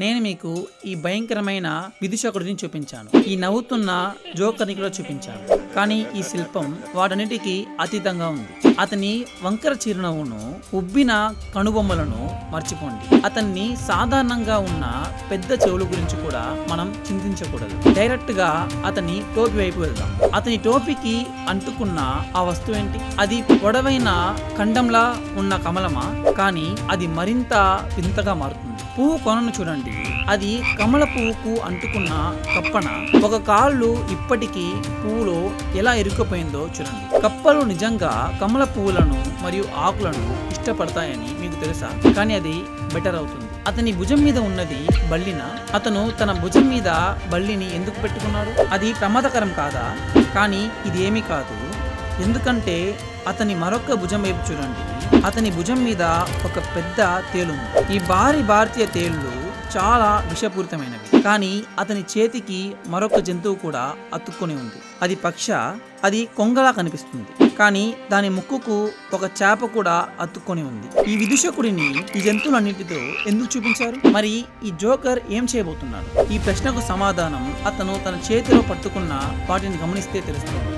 నేను మీకు ఈ భయంకరమైన విదూషకుడిని చూపించాను. ఈ నవ్వుతున్న జోకర్ని కూడా చూపించాను. కానీ ఈ శిల్పం వాటన్నిటికీ అతీతంగా ఉంది. అతని వంకర చిరునవ్వును, ఉబ్బిన కనుబొమ్మలను మర్చిపోండి. అతన్ని సాధారణంగా ఉన్న పెద్ద చెవుల గురించి కూడా మనం చింతించకూడదు. డైరెక్ట్ గా అతని టోపీ వైపు వెళ్దాం. అతని టోపీకి అంటుకున్న ఆ వస్తువు ఏంటి? అది పొడవైన ఖండంలా ఉన్న కమలమా? కానీ అది మరింత వింతగా మారుతుంది. పువ్వు కొనను చూడండి, అది కమల పువ్వుకు అంటుకున్న కప్పన. ఒక కాళ్ళు ఇప్పటికీ పువ్వులో ఎలా ఇరుక్కుపోయిందో చూడండి. కప్పలు నిజంగా కమల పువ్వులను మరియు ఆకులను ఇష్టపడతాయని మీకు తెలుసా? కానీ అది బెటర్ అవుతుంది. అతని భుజం మీద ఉన్నది బల్లిన. అతను తన భుజం మీద బల్లిని ఎందుకు పెట్టుకున్నాడు? అది ప్రమాదకరం కాదా? కానీ ఇది ఏమీ కాదు. ఎందుకంటే అతని మరొక భుజం వైపు చూడండి. అతని భుజం మీద ఒక పెద్ద తేలుంది. ఈ భారతీయ తేళ్లు చాలా విషపూరితమైనవి. కానీ అతని చేతికి మరొక జంతువు కూడా అతుక్కొని ఉంది. అది పక్ష. అది కొంగలా కనిపిస్తుంది, కానీ దాని ముక్కుకు ఒక చేప కూడా అతుక్కొని ఉంది. ఈ విదూషకుడిని ఈ జంతువులన్నిటితో ఎందుకు చూపించారు? మరి ఈ జోకర్ ఏం చేయబోతున్నాడు? ఈ ప్రశ్నకు సమాధానం అతను తన చేతిలో పట్టుకున్న వాటిని గమనిస్తే తెలుస్తుంది.